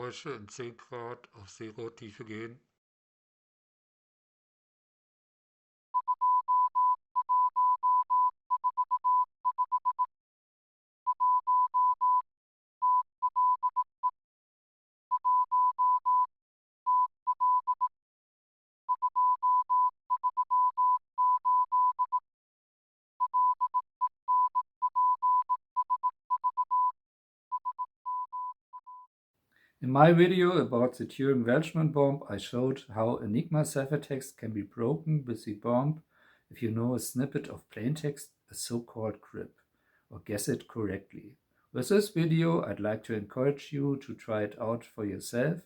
Geräusche in 10 Grad auf Zero-Tiefe gehen. In my video about the Turing-Welchman bomb, I showed how Enigma ciphertext can be broken with the bomb if you know a snippet of plaintext, a so-called grip, or guess it correctly. With this video, I'd like to encourage you to try it out for yourself,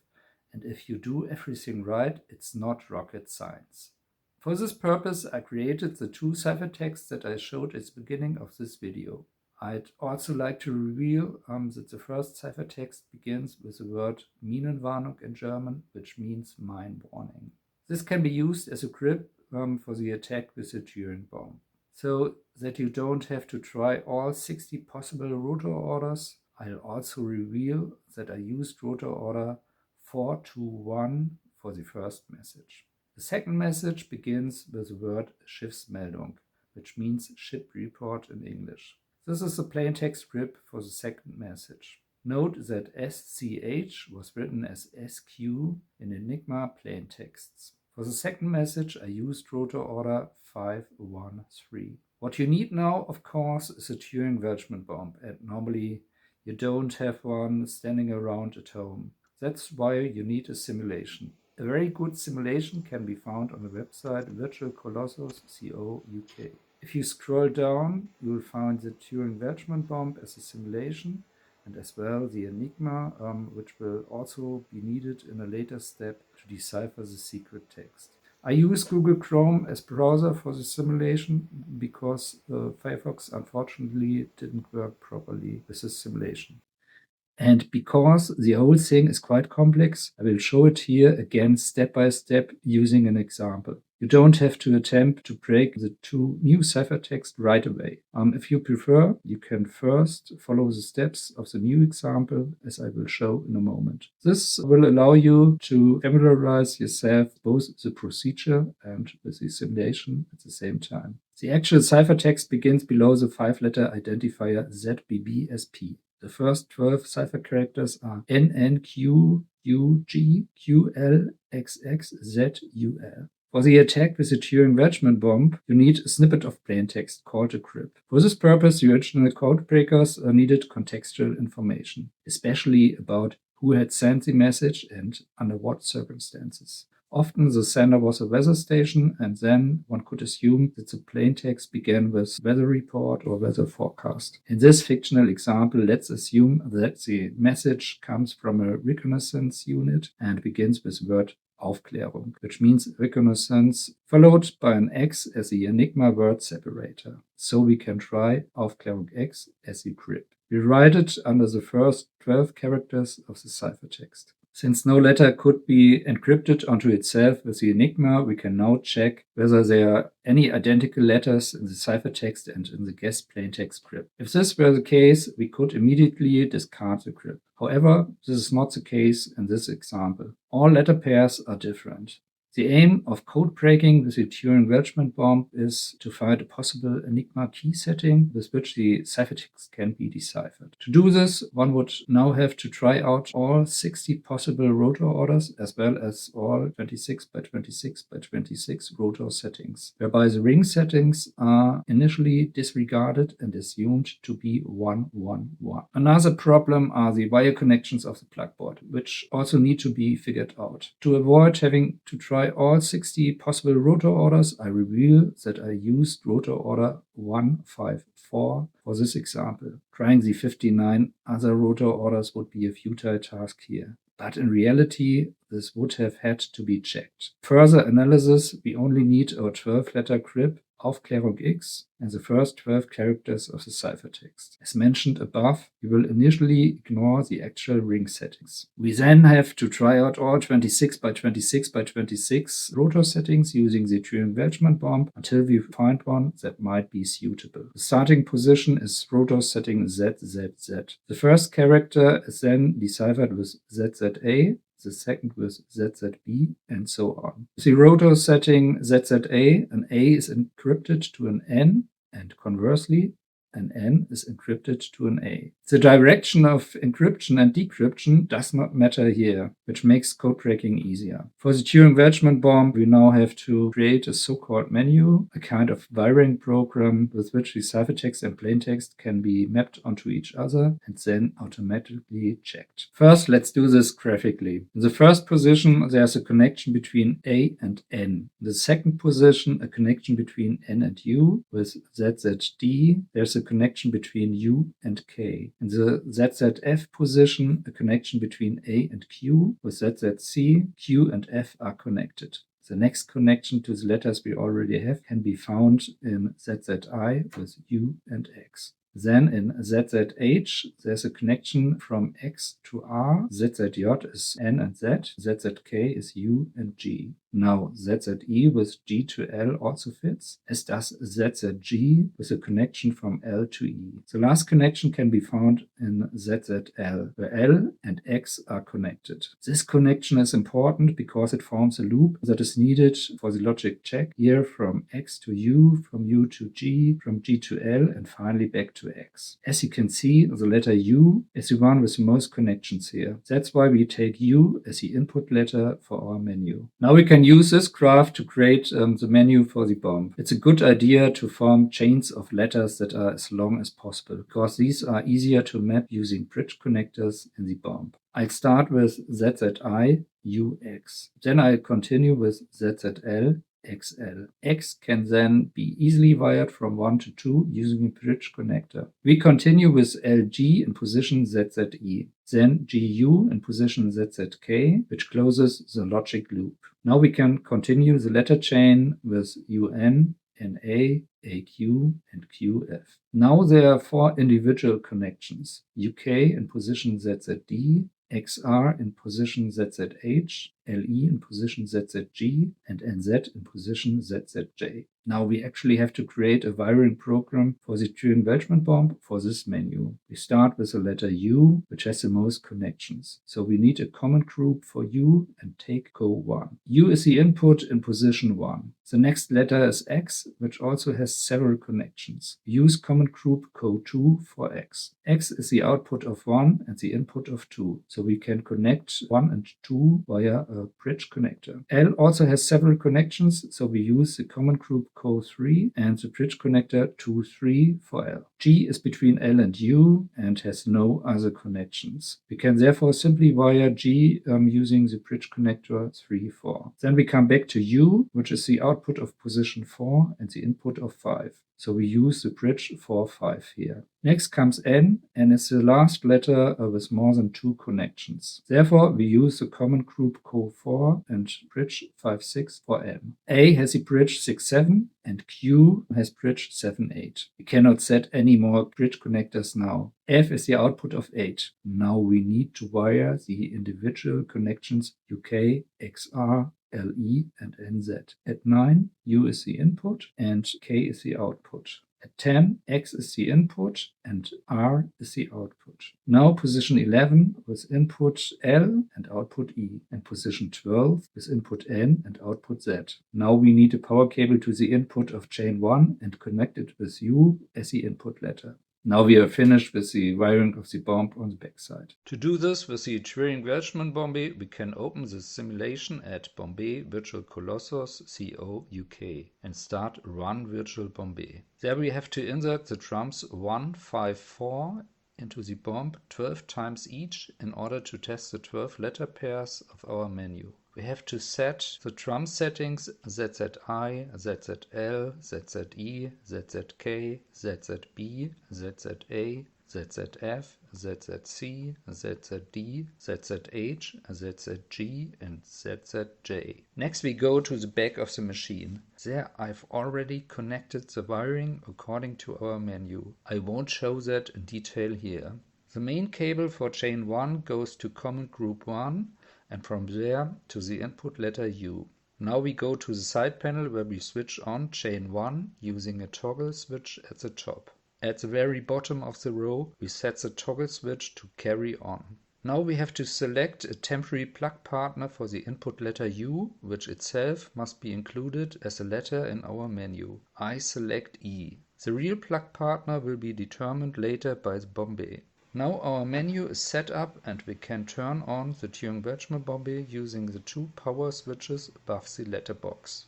and if you do everything right, it's not rocket science. For this purpose, I created the two ciphertexts that I showed at the beginning of this video. I'd also like to reveal that the first ciphertext begins with the word Minenwarnung in German, which means mine warning. This can be used as a grip for the attack with the Turing bomb. So that you don't have to try all 60 possible rotor orders, I'll also reveal that I used rotor order 421 for the first message. The second message begins with the word Schiffsmeldung, which means ship report in English. This is the plaintext grip for the second message. Note that SCH was written as SQ in Enigma plaintexts. For the second message, I used rotor order 513. What you need now, of course, is a Turing-Welchman bomb, and normally you don't have one standing around at home. That's why you need a simulation. A very good simulation can be found on the website Virtual Colossus CO UK. If you scroll down, you will find the Turing-Welchman bomb as a simulation, and as well the Enigma, which will also be needed in a later step to decipher the secret text. I use Google Chrome as browser for the simulation because Firefox unfortunately didn't work properly with this simulation. And because the whole thing is quite complex, I will show it here again step by step using an example. You don't have to attempt to break the two new ciphertext right away. If you prefer, you can first follow the steps of the new example as I will show in a moment. This will allow you to familiarize yourself both with the procedure and with the simulation at the same time. The actual ciphertext begins below the 5-letter identifier ZBBSP. The first 12 cipher characters are NNQUGQLXXZUL. For the attack with the Turing-Welchman bomb, you need a snippet of plaintext called a grip. For this purpose, the original code breakers needed contextual information, especially about who had sent the message and under what circumstances. Often the sender was a weather station, and then one could assume that the plaintext began with weather report or weather forecast. In this fictional example, let's assume that the message comes from a reconnaissance unit and begins with word Aufklärung, which means reconnaissance, followed by an X as the Enigma word separator. So we can try Aufklärung X as the grip. We write it under the first 12 characters of the ciphertext. Since no letter could be encrypted onto itself with the Enigma, we can now check whether there are any identical letters in the ciphertext and in the guessed plaintext grip. If this were the case, we could immediately discard the grip. However, this is not the case in this example. All letter pairs are different. The aim of code breaking with the Turing-Welchman bomb is to find a possible Enigma key setting with which the ciphertext can be deciphered. To do this, one would now have to try out all 60 possible rotor orders as well as all 26 by 26 by 26 rotor settings, whereby the ring settings are initially disregarded and assumed to be 111. Another problem are the wire connections of the plugboard, which also need to be figured out. To avoid having to try all 60 possible rotor orders, I reveal that I used rotor order 154 for this example. Trying the 59 other rotor orders would be a futile task here. But in reality, this would have had to be checked. Further analysis, we only need our 12-letter grip Aufklärung X and the first 12 characters of the ciphertext. As mentioned above, we will initially ignore the actual ring settings. We then have to try out all 26 by 26 by 26 rotor settings using the Turing-Welchman Bombe until we find one that might be suitable. The starting position is rotor setting ZZZ. The first character is then deciphered with ZZA, the second with ZZB, and so on. The rotor setting ZZA, an A is encrypted to an N, and conversely, an N is encrypted to an A. The direction of encryption and decryption does not matter here, which makes code breaking easier. For the Turing-Welchman Bombe, we now have to create a so-called menu, a kind of wiring program with which the ciphertext and plaintext can be mapped onto each other and then automatically checked. First, let's do this graphically. In the first position, there's a connection between A and N. In the second position, a connection between N and U. With ZZD, there's a connection between U and K. In the ZZF position, a connection between A and Q. With ZZC, Q and F are connected. The next connection to the letters we already have can be found in ZZI with U and X. Then in ZZH, there's a connection from X to R. ZZJ is N and Z. ZZK is U and G. Now, ZZE with G to L also fits, as does ZZG with a connection from L to E. The last connection can be found in ZZL, where L and X are connected. This connection is important because it forms a loop that is needed for the logic check, here from X to U, from U to G, from G to L, and finally back to X. As you can see, the letter U is the one with the most connections here. That's why we take U as the input letter for our menu. Now we can use this graph to create the menu for the bomb. It's a good idea to form chains of letters that are as long as possible, because these are easier to map using bridge connectors in the bomb. I'll start with ZZI, UX. Then I'll continue with ZZL, XL. X can then be easily wired from 1 to 2 using a bridge connector. We continue with LG in position ZZE. Then GU in position ZZK, which closes the logic loop. Now we can continue the letter chain with UN, NA, AQ, and QF. Now there are 4 individual connections. UK in position ZZD, XR in position ZZH, LE in position ZZG, and NZ in position ZZJ. Now we actually have to create a wiring program for the Turing-Welchman Bombe for this menu. We start with the letter U, which has the most connections. So we need a common group for U and take CO1. U is the input in position 1. The next letter is X, which also has several connections. We use common group CO2 for X. X is the output of 1 and the input of 2. So we can connect 1 and 2 via a bridge connector. L also has several connections, so we use the common group CO3 and the bridge connector 2,3 for L. G is between L and U and has no other connections. We can therefore simply wire G using the bridge connector 3,4. Then we come back to U, which is the output of position 4 and the input of 5. So we use the bridge 4,5 here. Next comes N, and it's the last letter with more than 2 connections. Therefore, we use the common group CO4 and bridge 5,6 for N. A has the bridge 6,7 and Q has bridge 7,8. We cannot set any more bridge connectors now. F is the output of 8. Now we need to wire the individual connections UK, XR, LE and NZ. At 9, U is the input and K is the output. At 10, X is the input and R is the output. Now position 11 with input L and output E, and position 12 with input N and output Z. Now we need a power cable to the input of chain 1 and connect it with U as the input letter. Now we are finished with the wiring of the bomb on the backside. To do this with the Turing-Welchman Bombe, we can open the simulation at Bombe Virtual Colossus CO UK and start Run Virtual Bombe. There we have to insert the drums 1, 5, 4 into the bomb 12 times each in order to test the 12 letter pairs of our menu. We have to set the drum settings ZZI, ZZL, ZZE, ZZK, ZZB, ZZA, ZZF, ZZC, ZZD, ZZH, ZZG, and ZZJ. Next we go to the back of the machine. There I've already connected the wiring according to our menu. I won't show that in detail here. The main cable for chain 1 goes to common group 1 and from there to the input letter U. Now we go to the side panel where we switch on chain 1 using a toggle switch at the top. At the very bottom of the row we set the toggle switch to carry on. Now we have to select a temporary plug partner for the input letter U, which itself must be included as a letter in our menu. I select E. The real plug partner will be determined later by the Bombe. Now our menu is set up and we can turn on the Turing-Welchman Bombe using the two power switches above the letterbox.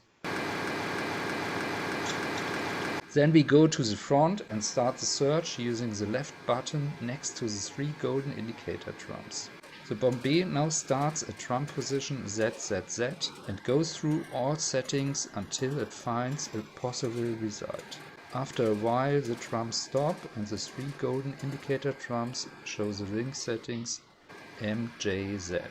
Then we go to the front and start the search using the left button next to the three golden indicator drums. The Bombe now starts at drum position ZZZ and goes through all settings until it finds a possible result. After a while the drums stop and the three golden indicator drums show the ring settings MJZ.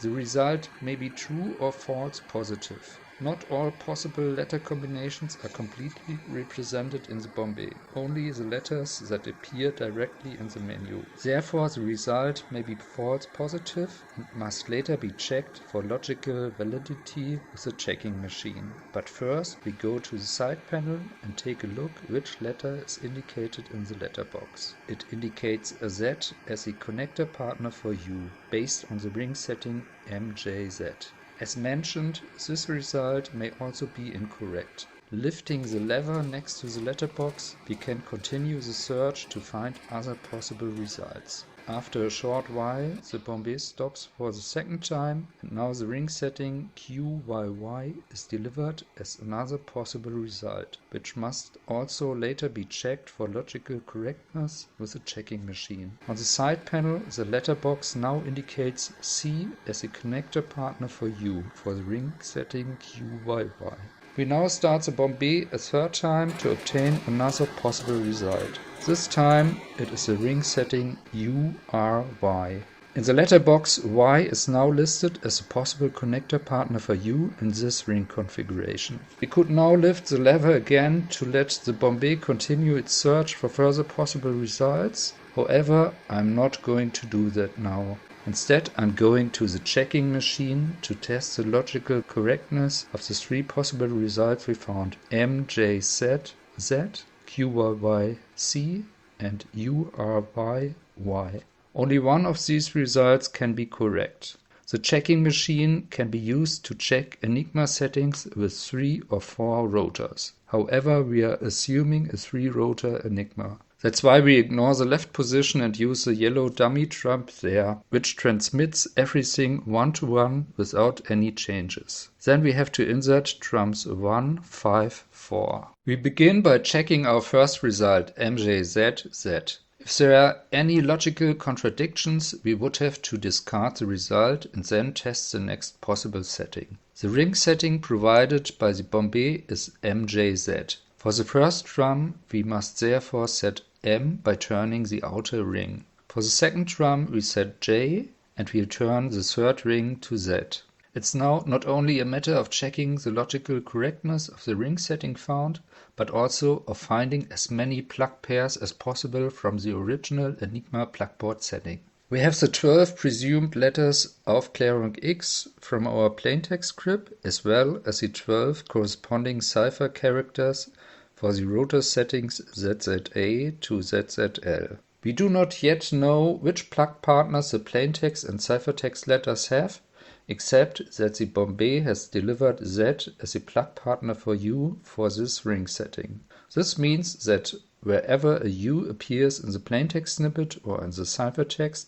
The result may be true or false positive. Not all possible letter combinations are completely represented in the Bombe, only the letters that appear directly in the menu. Therefore the result may be false positive and must later be checked for logical validity with a checking machine. But first we go to the side panel and take a look which letter is indicated in the letterbox. It indicates a Z as the connector partner for U, based on the ring setting MJZ. As mentioned, this result may also be incorrect. Lifting the lever next to the letterbox, we can continue the search to find other possible results. After a short while, the Bombe stops for the second time and now the ring setting QYY is delivered as another possible result, which must also later be checked for logical correctness with a checking machine. On the side panel, the letterbox now indicates C as a connector partner for U for the ring setting QYY. We now start the Bombe a third time to obtain another possible result. This time it is the ring setting URY. In the letterbox, Y is now listed as a possible connector partner for U in this ring configuration. We could now lift the lever again to let the Bombe continue its search for further possible results. However, I'm not going to do that now. Instead, I'm going to the checking machine to test the logical correctness of the three possible results we found: MJZ, Z, QYYC, and URYY. Only one of these results can be correct. The checking machine can be used to check Enigma settings with 3 or 4 rotors. However, we are assuming a 3-rotor Enigma. That's why we ignore the left position and use the yellow dummy drum there, which transmits everything 1-to-1 without any changes. Then we have to insert drums 1, 5, 4. We begin by checking our first result, MJZZ. If there are any logical contradictions, we would have to discard the result and then test the next possible setting. The ring setting provided by the Bombe is MJZ. For the first drum, we must therefore set M by turning the outer ring. For the second drum, we set J and we'll turn the third ring to Z. It's now not only a matter of checking the logical correctness of the ring setting found, but also of finding as many plug pairs as possible from the original Enigma plugboard setting. We have the 12 presumed letters Aufklärung X from our plaintext script, as well as the 12 corresponding cipher characters for the rotor settings ZZA to ZZL. We do not yet know which plug partners the plaintext and ciphertext letters have, except that the Bombe has delivered Z as a plug partner for U for this ring setting. This means that wherever a U appears in the plaintext snippet or in the ciphertext,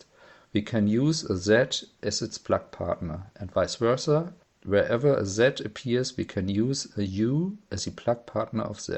we can use a Z as its plug partner, and vice versa. Wherever a Z appears, we can use a U as the plug partner of Z.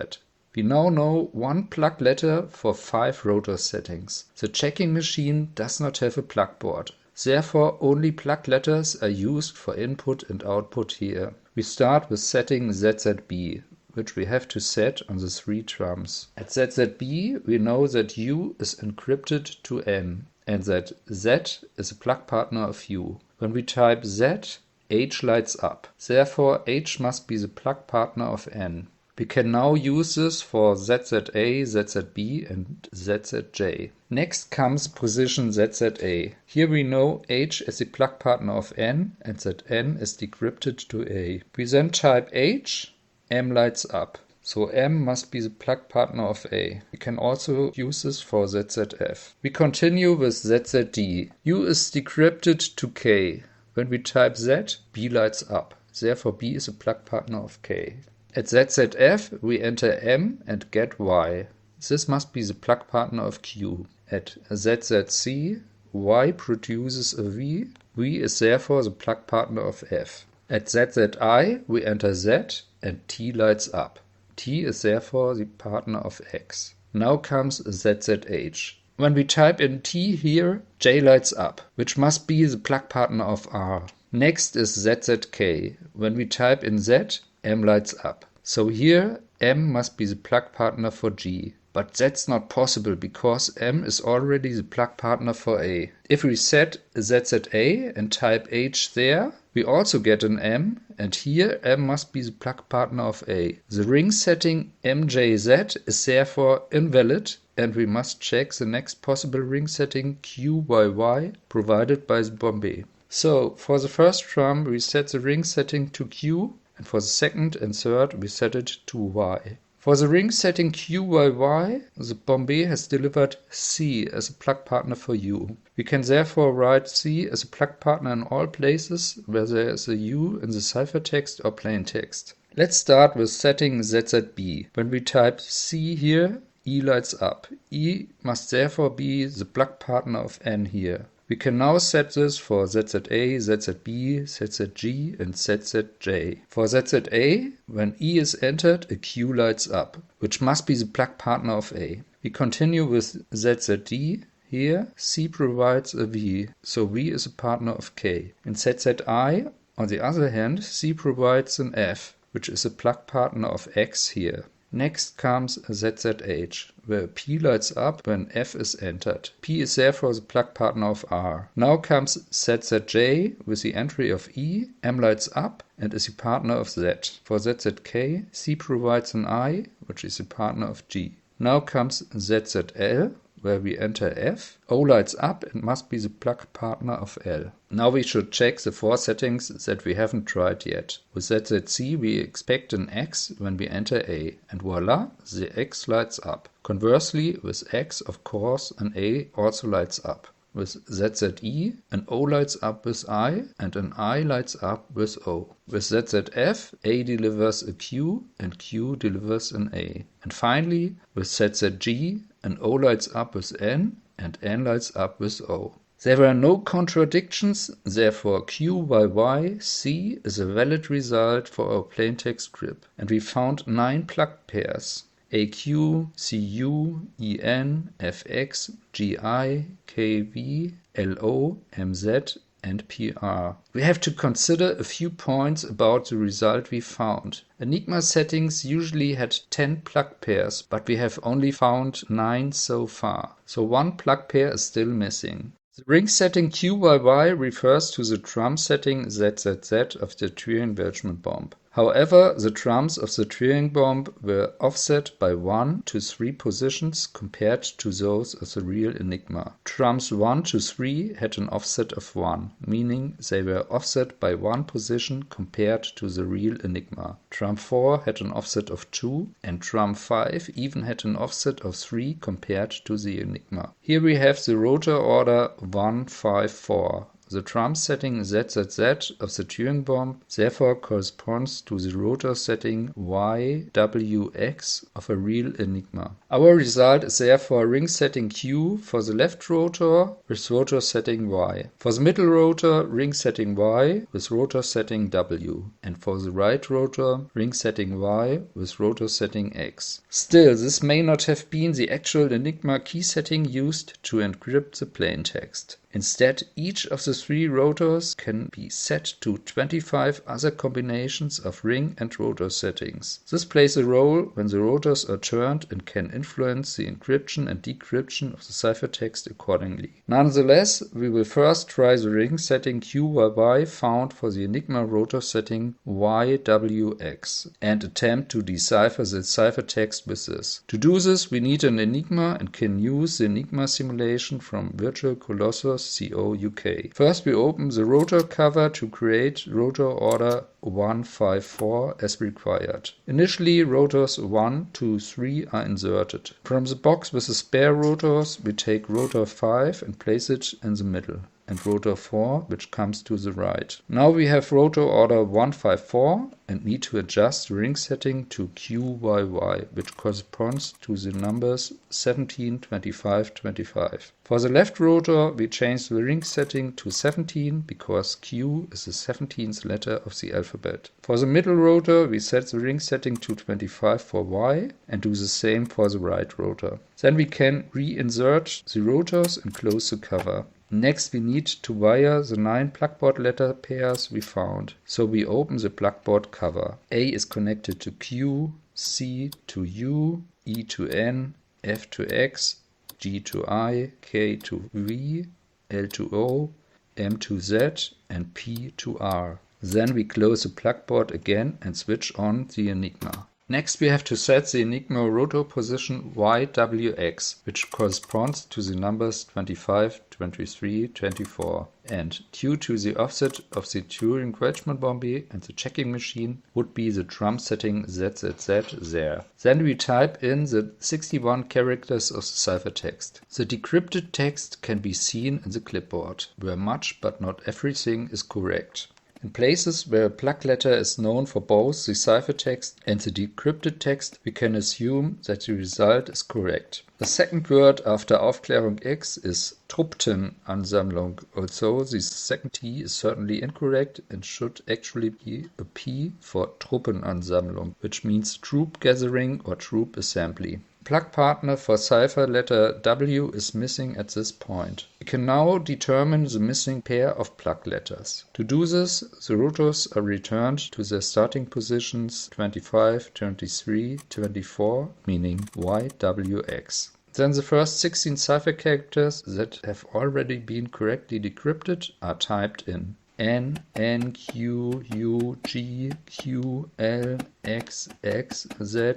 We now know one plug letter for 5 rotor settings. The checking machine does not have a plug board. Therefore, only plug letters are used for input and output here. We start with setting ZZB, which we have to set on the 3 trumps. At ZZB, we know that U is encrypted to N, and that Z is a plug partner of U. When we type Z, H lights up. Therefore, H must be the plug partner of N. We can now use this for ZZA, ZZB, and ZZJ. Next comes position ZZA. Here we know H is the plug partner of N, and that N is decrypted to A. We then type H, M lights up. So M must be the plug partner of A. We can also use this for ZZF. We continue with ZZD. U is decrypted to K. When we type Z, B lights up. Therefore, B is a plug partner of K. At ZZF, we enter M and get Y. This must be the plug partner of Q. At ZZC, Y produces a V. V is therefore the plug partner of F. At ZZI, we enter Z and T lights up. T is therefore the partner of X. Now comes ZZH. When we type in T here, J lights up, which must be the plug partner of R. Next is ZZK. When we type in Z, M lights up. So here, M must be the plug partner for G. But that's not possible because M is already the plug partner for A. If we set ZZA and type H there, we also get an M, and here M must be the plug partner of A. The ring setting MJZ is therefore invalid, and we must check the next possible ring setting QYY provided by the Bombe. So, for the first trump we set the ring setting to Q, and for the second and third we set it to Y. For the ring setting QYY, the Bombe has delivered C as a plug partner for U. We can therefore write C as a plug partner in all places where there is a U in the ciphertext or plaintext. Let's start with setting ZZB. When we type C here, E lights up. E must therefore be the plug partner of N here. We can now set this for ZZA, ZZB, ZZG, and ZZJ. For ZZA, when E is entered, a Q lights up, which must be the plug partner of A. We continue with ZZD. Here, C provides a V, so V is a partner of K. In ZZI, on the other hand, C provides an F, which is a plug partner of X here. Next comes ZZH, where P lights up when F is entered. P is therefore the plug partner of R. Now comes ZZJ with the entry of E, M lights up and is the partner of Z. For ZZK, C provides an I, which is the partner of G. Now comes ZZL, where we enter F, O lights up and must be the plug partner of L. Now we should check the 4 settings that we haven't tried yet. With ZZC we expect an X when we enter A, and voila, the X lights up. Conversely, with X, of course, an A also lights up. With ZZE, an O lights up with I, and an I lights up with O. With ZZF, A delivers a Q, and Q delivers an A. And finally, with ZZG, an O lights up with N, and N lights up with O. There were no contradictions, therefore QYYC is a valid result for our plaintext script. And we found 9 plug pairs. AQ, CU, EN, FX, GI, KV, LO, MZ, and PR. We have to consider a few points about the result we found. Enigma settings usually had 10 plug pairs, but we have only found 9 so far. So 1 plug pair is still missing. The ring setting QYY refers to the trump setting ZZZ of the Turing-Welchman Bombe. However, the trumps of the Turing bomb were offset by 1 to 3 positions compared to those of the real Enigma. Trumps 1 to 3 had an offset of 1, meaning they were offset by 1 position compared to the real Enigma. Trump 4 had an offset of 2, and Trump 5 even had an offset of 3 compared to the Enigma. Here we have the rotor order 1, 5, 4. The trump setting ZZZ of the Turing bomb therefore corresponds to the rotor setting YWX of a real Enigma. Our result is therefore ring setting Q for the left rotor with rotor setting Y. For the middle rotor, ring setting Y with rotor setting W. And for the right rotor, ring setting Y with rotor setting X. Still, this may not have been the actual Enigma key setting used to encrypt the plaintext. Instead, each of the 3 rotors can be set to 25 other combinations of ring and rotor settings. This plays a role when the rotors are turned and can influence the encryption and decryption of the ciphertext accordingly. Nonetheless, we will first try the ring setting QYY found for the Enigma rotor setting YWX and attempt to decipher the ciphertext with this. To do this, we need an Enigma and can use the Enigma simulation from Virtual Colossus CO UK. First, we open the rotor cover to create rotor order 154 as required. Initially, rotors 1, 2, 3 are inserted. From the box with the spare rotors, we take rotor 5 and place it in the middle, and rotor 4, which comes to the right. Now we have rotor order 154 and need to adjust the ring setting to QYY, which corresponds to the numbers 17, 25, 25. For the left rotor, we change the ring setting to 17 because Q is the 17th letter of the alphabet. For the middle rotor, we set the ring setting to 25 for Y and do the same for the right rotor. Then we can reinsert the rotors and close the cover. Next, we need to wire the 9 plugboard letter pairs we found. So we open the plugboard cover. A is connected to Q, C to U, E to N, F to X, G to I, K to V, L to O, M to Z, and P to R. Then we close the plugboard again and switch on the Enigma. Next, we have to set the Enigma rotor position YWX, which corresponds to the numbers 25, 23, 24. And due to the offset of the Turing-Welchman Bombe and the checking machine, would be the drum setting ZZZ there. Then we type in the 61 characters of the ciphertext. The decrypted text can be seen in the clipboard, where much but not everything is correct. In places where a plug letter is known for both the ciphertext and the decrypted text, we can assume that the result is correct. The second word after Aufklärung X is Truppenansammlung, although the second T is certainly incorrect and should actually be a P for Truppenansammlung, which means troop gathering or troop assembly. Plug partner for cipher letter W is missing at this point. We can now determine the missing pair of plug letters. To do this, the rotors are returned to their starting positions 25, 23, 24, meaning YWX. Then the first 16 cipher characters that have already been correctly decrypted are typed in. N, N, Q, U, G, Q, L, X, X, Z,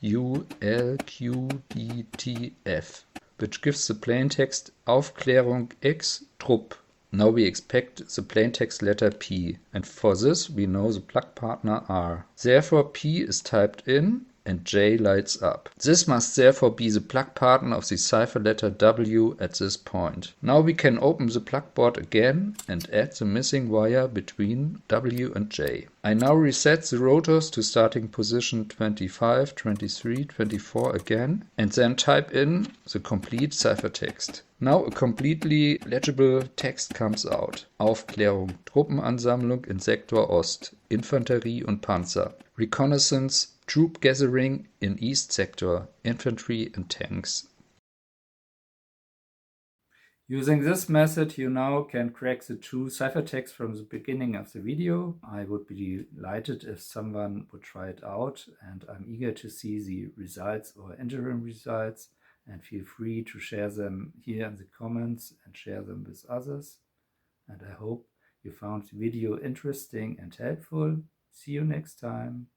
U, L, Q, D, T, F, which gives the plaintext Aufklärung X Trupp. Now we expect the plaintext letter P, and for this we know the plug partner R. Therefore P is typed in and J lights up. This must therefore be the plug partner of the cipher letter W at this point. Now we can open the plugboard again and add the missing wire between W and J. I now reset the rotors to starting position 25, 23, 24 again, and then type in the complete ciphertext. Now a completely legible text comes out. Aufklärung, Truppenansammlung in Sektor Ost, Infanterie und Panzer. Reconnaissance, troop gathering in East Sector, infantry and tanks. Using this method, you now can crack the true ciphertext from the beginning of the video. I would be delighted if someone would try it out, and I'm eager to see the results or interim results, and feel free to share them here in the comments and share them with others. And I hope you found the video interesting and helpful. See you next time.